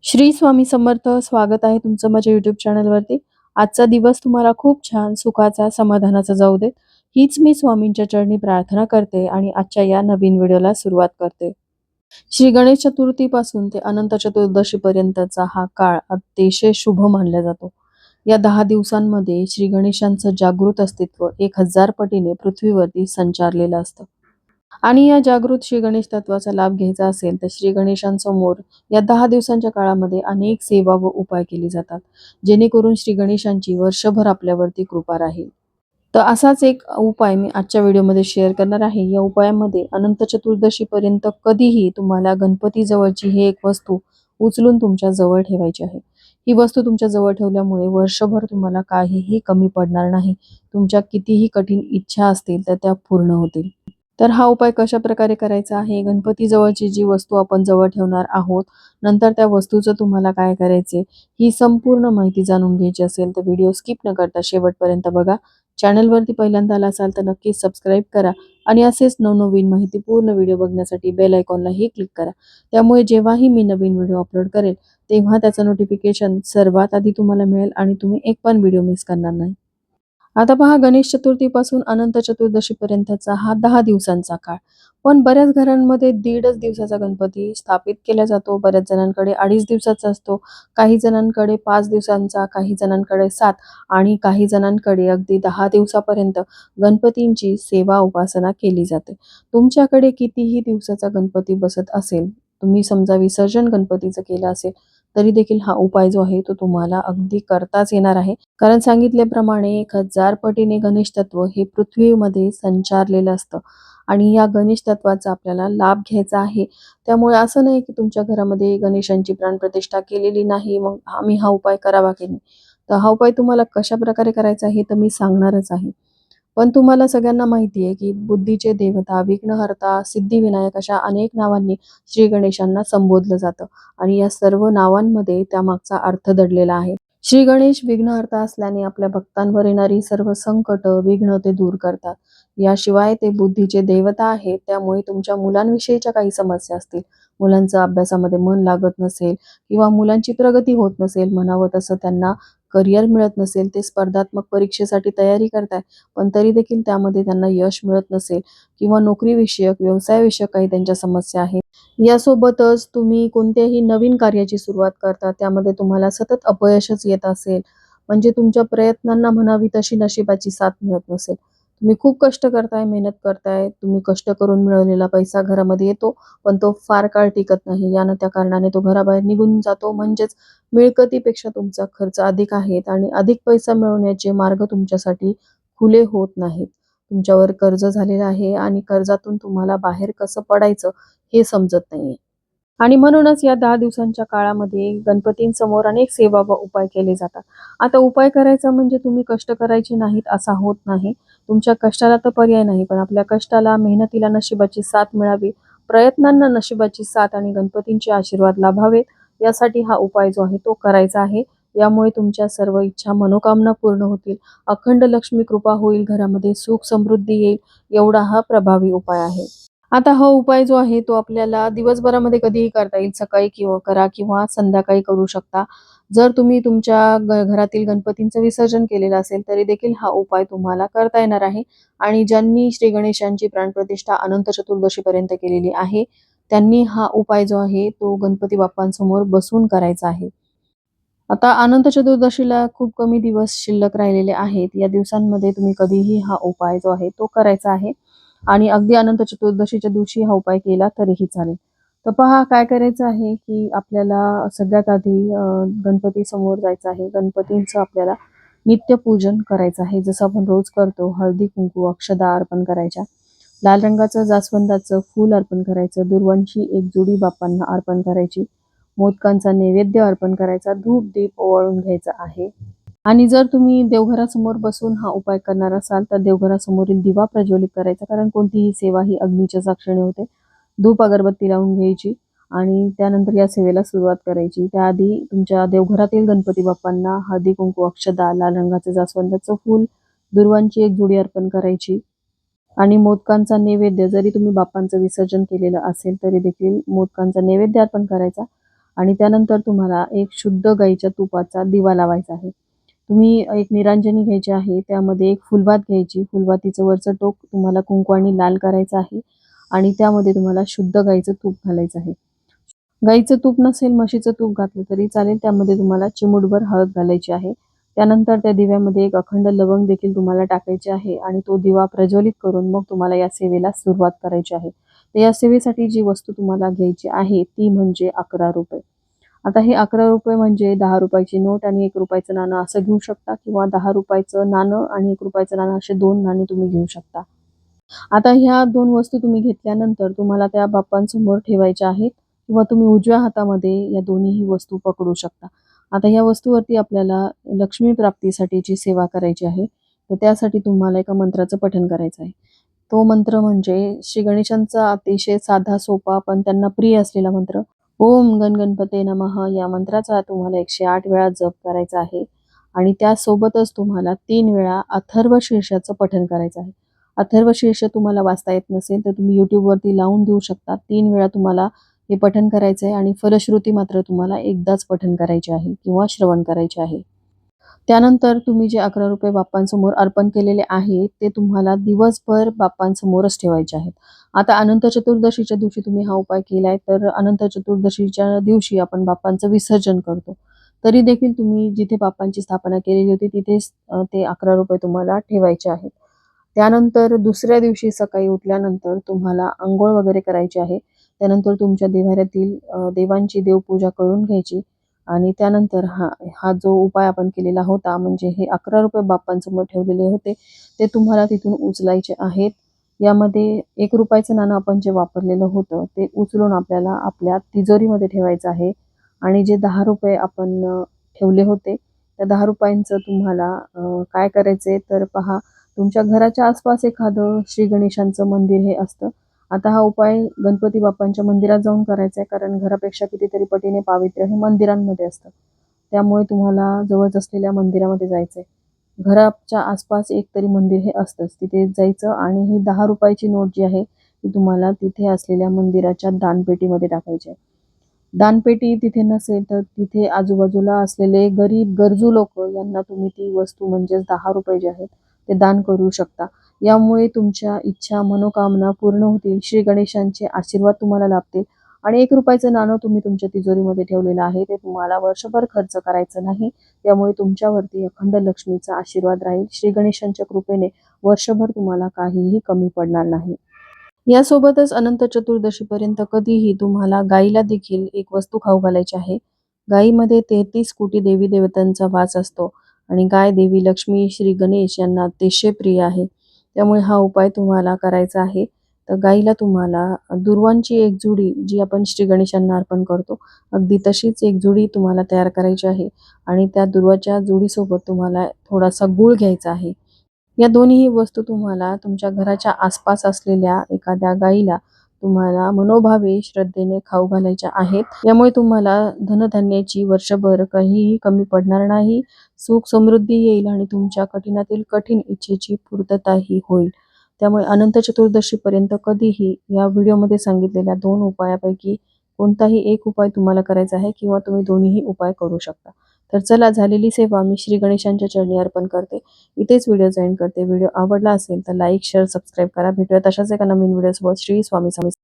श्री स्वामी समर्थ. स्वागत आहे तुमचं माझ्या YouTube चॅनलवरती. आजचा दिवस तुम्हाला खूप छान, सुखाचा, समाधानाचा जाऊ देत. हीच मी स्वामींच्या चरणी प्रार्थना करते आणि आजच्या या नवीन व्हिडिओला सुरुवात करते. श्री गणेश चतुर्थीपासून ते अनंत चतुर्दशीपर्यंतचा हा काळ अतिशय शुभ मानला जातो. या 10 दिवसांमध्ये श्री गणेशांचं जागृत अस्तित्व 1000 पटीने पृथ्वीवरती संचारलेलं असतं. आणि या जागृत श्री गणेश तत्वाचा लाभ घ्यायचा असेल तर श्री गणेशांसमोर या 10 दिवसांच्या काळामध्ये अनेक सेवा व उपाय केले जातात, जेणेकरून श्री गणेशांची वर्षभर आपल्यावरती कृपा राहील. तर असाच एक उपाय मी आजच्या व्हिडिओमध्ये शेअर करणार आहे. या उपायामध्ये अनंत चतुर्दशीपर्यंत कधीही तुम्हाला गणपती जवळची ही एक वस्तू उचलून तुमच्या जवळ ठेवायची आहे. ही वस्तू तुमच्या जवळ ठेवल्यामुळे वर्षभर तुम्हाला काहीही कमी पडणार नाही. तुमच्या कितीही कठीण इच्छा असतील तर त्या पूर्ण होतील. तर हा उपाय कशा प्रकारे करायचा आहे, गणपती जवळची जी वस्तू आपण जवळ ठेवणार आहोत, नंतर त्या वस्तूचं तुम्हाला काय करायचे, ही संपूर्ण माहिती जाणून घ्यायची असेल तर व्हिडिओ स्किप न करता शेवटपर्यंत बघा. चॅनलवरती पहिल्यांदा आला असाल तर नक्कीच सबस्क्राईब करा आणि असेच नवनवीन माहितीपूर्ण व्हिडिओ बघण्यासाठी बेल आयकॉनलाही क्लिक करा. त्यामुळे जेव्हाही मी नवीन व्हिडिओ अपलोड करेल तेव्हा त्याचं नोटिफिकेशन सर्वात आधी तुम्हाला मिळेल आणि तुम्ही एक पण व्हिडिओ मिस करणार नाही. आता पहा, गणेश चतुर्थीपासून अनंत चतुर्दशीपर्यंतचा हा 10 दिवसांचा काळ. पण बऱ्याच घरांमध्ये 1.5च दिवसाचा गणपती स्थापित केला जातो. बऱ्याच जणांकडे 2.5 दिवसाचा असतो. काही जणांकडे 5 दिवसांचा, काही जणांकडे 7 आणि काही जणांकडे अगदी 10 दिवसापर्यंत गणपतींची सेवा उपासना केली जाते. तुमच्याकडे कितीही दिवसाचा गणपती बसत असेल, तुम्ही समजा विसर्जन गणपतीचं केलं असेल, तरी देखील हा उपाय जो आहे तो तुम्हाला अगदी करताच येणार आहे. कारण सांगितल्याप्रमाणे 1000 पटीने गणेश तत्व हे पृथ्वीमध्ये संचारलेलं असतं आणि या गणेश तत्वाचा आपल्याला लाभ घ्यायचा आहे. त्यामुळे असं नाही की तुमच्या घरामध्ये गणेशांची प्राणप्रतिष्ठा केलेली नाही, मग आम्ही हा उपाय करावा की नाही. तर हा उपाय तुम्हाला कशा प्रकारे करायचा आहे तर मी सांगणारच आहे. पण तुम्हाला सगळ्यांना माहिती आहे की बुद्धीचे देवता, विघ्नहर्ता, सिद्धिविनायक अशा अनेक नावांनी श्री गणेशांना संबोधलं जातं आणि या सर्व नावांमध्ये त्यामागचा अर्थ दडलेला आहे. श्री गणेश विघ्नहर्ता असल्याने आपल्या भक्तांवर येणारी सर्व संकट, विघ्न ते दूर करतात. याशिवाय ते बुद्धीचे देवता आहेत, त्यामुळे तुमच्या मुलांविषयीच्या काही समस्या असतील, मुलांचं अभ्यासामध्ये मन लागत नसेल किंवा मुलांची प्रगती होत नसेल, म्हणावं तसं त्यांना करिअर मिळत नसेल, ते स्पर्धात्मक परीक्षेसाठी तयारी करताय पण तरी देखील त्यामध्ये त्यांना यश मिळत नसेल किंवा नोकरीविषयक, व्यवसायाविषयक काही त्यांच्या समस्या आहेत. यासोबतच तुम्ही कोणत्याही नवीन कार्याची सुरुवात करता, त्यामध्ये तुम्हाला सतत अपयशच येत असेल, म्हणजे तुमच्या प्रयत्नांना म्हणावी तशी नशिबाची साथ मिळत नसेल. तुम्ही खूप कष्ट करताय, मेहनत करताय, तुम्ही कष्ट करून मिळवलेला पैसा घरामध्ये येतो, पण तो फार काळ टिकत नाही. यानं त्या कारणाने तो घराबाहेर निघून जातो. म्हणजेच मिळकतीपेक्षा तुमचा खर्च अधिक आहेत आणि अधिक पैसा मिळवण्याचे मार्ग तुमच्यासाठी खुले होत नाहीत. तुमच्यावर कर्ज झालेलं आहे आणि कर्जातून तुम्हाला बाहेर कसं पडायचं हे समजत नाहीये. आणि म्हणूनच या 10 दिवसांच्या काळामध्ये गणपतींसमोर अनेक सेवा व उपाय केले जातात. आता उपाय करायचा म्हणजे तुम्ही कष्ट करायचे नाहीत असा होत नाही. तुमच्या कष्टाला तर पर्याय नाही, पण आपल्या कष्टाला, मेहनतीला नशिबाची साथ मिळावी, प्रयत्नांना नशिबाची साथ आणि गणपतींचे आशीर्वाद लाभावेत, यासाठी हा उपाय जो आहे तो करायचा आहे. यामुळे तुमच्या सर्व इच्छा, मनोकामना पूर्ण होतील. अखंड लक्ष्मी कृपा होईल, घरामध्ये सुख समृद्धी येईल, एवढा हा प्रभावी उपाय आहे. आता हा उपाय जो आहे तो आपल्याला दिवसभरामध्ये कधीही करता येईल. सकाळी किंवा करा किंवा संध्याकाळी करू शकता. जर तुम्ही तुमच्या घरातील गणपतींचं विसर्जन केलेलं असेल तरी देखील हा उपाय तुम्हाला करता येणार आहे. आणि ज्यांनी श्री गणेशांची प्राणप्रतिष्ठा अनंत चतुर्दशीपर्यंत केलेली आहे, त्यांनी हा उपाय जो आहे तो गणपती बाप्पांसमोर बसून करायचा आहे. आता अनंत चतुर्दशीला खूप कमी दिवस शिल्लक राहिलेले आहेत. या दिवसांमध्ये तुम्ही कधीही हा उपाय जो आहे तो करायचा आहे आणि अगदी अनंत चतुर्दशीच्या दिवशी हा उपाय केला तरीही चालेल. तर पहा काय करायचं आहे की आपल्याला सगळ्यात आधी गणपती समोर जायचं आहे. गणपतींचं आपल्याला नित्यपूजन करायचं आहे. जसं आपण रोज करतो. हळदी कुंकू, अक्षदा अर्पण करायच्या. लाल रंगाचं जास्वंदाचं फूल अर्पण करायचं. दुर्वांची एक जुडी बाप्पांना अर्पण करायची. मोदकांचा नैवेद्य अर्पण करायचा. धूप दीप ओवाळून घ्यायचा आहे. आणि जर तुम्ही देवघरासमोर बसून हा उपाय करणार असाल तर देवघरासमोरील दिवा प्रज्वलित करायचा, कारण कोणतीही सेवा ही अग्नीच्या साक्षीने होते. धूप अगरबत्ती लावून घ्यायची आणि त्यानंतर या सेवेला सुरुवात करायची. त्याआधी तुमच्या देवघरातील गणपती बाप्पांना हळदी कुंकू, अक्षदा, लाल रंगाचं जास्वंदाचं फूल, दुर्वांची एक जुडी अर्पण करायची आणि मोदकांचा नैवेद्य, जरी तुम्ही बाप्पांचं विसर्जन केलेलं असेल तरी देखील मोदकांचा नैवेद्य अर्पण करायचा आणि त्यानंतर तुम्हाला एक शुद्ध गाईच्या तुपाचा दिवा लावायचा आहे. तुम्ही एक निरांजनी घ्यायची आहे, त्यामध्ये एक फुलवात घ्यायची. फुलवातीचं वरचं टोक तुम्हाला कुंकवाने लाल करायचं आहे आणि त्यामध्ये तुम्हाला शुद्ध गाईचं तूप घालायचं आहे. गाईचं तूप नसेल, म्हशीचं तूप घातलं तरी चालेल. त्यामध्ये तुम्हाला चिमूटभर हळद घालायची आहे. त्यानंतर त्या दिव्यामध्ये एक अखंड लवंग देखील तुम्हाला टाकायचे आहे आणि तो दिवा प्रज्वलित करून मग तुम्हाला या सेवेला सुरुवात करायची आहे. तर या सेवेसाठी जी वस्तू तुम्हाला घ्यायची आहे ती म्हणजे ₹11. आता हे ₹11 म्हणजे ₹10ची नोट आणि ₹1चं नाणं असं घेऊ शकता किंवा ₹10चं नाणं आणि ₹1चं नाणं असे 2 नाणी तुम्ही घेऊ शकता. आता ह्या 2 वस्तू तुम्ही घेतल्यानंतर तुम्हाला त्या बाप्पांसमोर ठेवायच्या आहेत किंवा तुम्ही उजव्या हातामध्ये या दोन्हीही वस्तू पकडू शकता. आता या वस्तूवरती आपल्याला लक्ष्मी प्राप्तीसाठीची सेवा करायची आहे. तर त्यासाठी तुम्हाला एका मंत्राचं पठण करायचं आहे. तो मंत्र म्हणजे श्री गणेशांचा अतिशय साधा, सोपा पण त्यांना प्रिय असलेला मंत्र ओम गणपते नमः या मंत्राचा तुम्हाला 108 वेळा जप करायचा आहे आणि त्यासोबतच तुम्हाला 3 वेळा अथर्व शीर्षाचं पठण करायचं आहे. अथर्व शीर्ष तुम्हाला वाचता येत नसेल तर तुम्ही YouTubeवरती लावून देऊ शकता. 3 वेळा तुम्हाला हे पठण करायचं आहे आणि फलश्रुती मात्र तुम्हाला एकदाच पठण करायची आहे किंवा श्रवण करायचे आहे. त्यानंतर तुम्ही जे ₹11 बाप्पांसमोर अर्पण केलेले आहे, ते तुम्हाला दिवसभर बाप्पांसमोरच ठेवायचे आहेत. आता अनंत चतुर्दशीच्या दिवशी तुम्ही हा उपाय केलाय, तर अनंत चतुर्दशीच्या दिवशी आपण बाप्पांचं विसर्जन करतो. तरी देखील तुम्ही जिथे बाप्पांची स्थापना केलेली होती तिथेच ते ₹11 तुम्हाला ठेवायचे आहेत. त्यानंतर दुसऱ्या दिवशी सकाळी उठल्यानंतर तुम्हाला अंघोळ वगैरे करायची आहे. त्यानंतर तुमच्या देव्हाऱ्यातील देवांची देवपूजा करून घ्यायची आणि त्यानंतर हा हा जो उपाय आपण केलेला होता म्हणजे हे ₹11 बाप्पांसमोर ठेवलेले होते, ते तुम्हाला तिथून उचलायचे आहेत. यामध्ये ₹1चं नाणं आपण जे वापरलेलं होतं, ते उचलून आपल्याला आपल्या तिजोरीमध्ये ठेवायचं आहे आणि जे ₹10 आपण ठेवले होते, त्या ₹10चं तुम्हाला काय करायचंय तर पहा, तुमच्या घराच्या आसपास एखादं श्री गणेशांचं मंदिर हे असतं. आता हा उपाय गणपती बाप्पांच्या मंदिरात जाऊन करायचा आहे, कारण घरापेक्षा कितीतरी पटीने पावित्र्य हे मंदिरांमध्ये असतं. त्यामुळे तुम्हाला जवळच असलेल्या मंदिरामध्ये जायचं आहे. घराच्या आसपास एक तरी मंदिर हे असतंच. तिथे जायचं आणि ही ₹10ची नोट जी आहे, ती तुम्हाला तिथे असलेल्या मंदिराच्या दानपेटीमध्ये टाकायची आहे. दानपेटी तिथे नसेल तर तिथे आजूबाजूला असलेले गरीब गरजू लोकं यांना तुम्ही ती वस्तू म्हणजेच ₹10 जे आहेत, ते दान करू शकता. यामुळे तुमच्या इच्छा, मनोकामना पूर्ण होतील. श्री गणेशांचे आशीर्वाद तुम्हाला लाभतील आणि ₹1चं नाणं तुम्ही तुमच्या तिजोरीमध्ये ठेवलेलं आहे, ते तुम्हाला वर्षभर खर्च करायचं नाही. त्यामुळे तुमच्यावरती अखंड लक्ष्मीचा आशीर्वाद राहील. श्री गणेशांच्या कृपेने वर्षभर तुम्हाला काहीही कमी पडणार नाही. यासोबतच अनंत चतुर्दशीपर्यंत कधीही तुम्हाला गाईला देखील एक वस्तू खाऊ घालायची आहे. गाईमध्ये 33 कोटी देवी देवतांचा वास असतो आणि गाय देवी लक्ष्मी, श्री गणेश यांना अतिशय प्रिय आहे. त्यामुळे हा उपाय तुम्हाला करायचा आहे. तर गाईला तुम्हाला दुर्वांची एक जुडी जी आपण श्री गणेशांना अर्पण करतो, अगदी तशीच एक जुडी तुम्हाला तयार करायची आहे आणि त्या दुर्वाच्या जुडीसोबत तुम्हाला थोडासा गूळ घ्यायचा आहे. या दोन्हीही वस्तू तुम्हाला तुमच्या घराच्या आसपास असलेल्या एखाद्या गाईला तुम्हाला मनोभावे श्रद्धेने खाऊ घालायच्या आहेत. यामुळे तुम्हाला धनधान्याची वर्षभर काहीही कमी पडणार नाही. सुख समृद्धी येईल आणि तुमच्या कठीणातील कठीण इच्छेची पूर्तताही होईल. त्यामुळे अनंत चतुर्दशीपर्यंत कधीही या व्हिडिओमध्ये सांगितलेल्या 2 उपायापैकी कोणताही एक उपाय तुम्हाला करायचा आहे किंवा तुम्ही दोन्हीही उपाय करू शकता. तर चला, झालेली सेवा मी श्री गणेशांच्या चरणी अर्पण करते. इथेच व्हिडिओ एंड करते. व्हिडिओ आवडला असेल तर लाईक, शेअर, सबस्क्राईब करा. भेटूया तशाच एका नवीन व्हिडिओसोबत. श्री स्वामी समर्थ.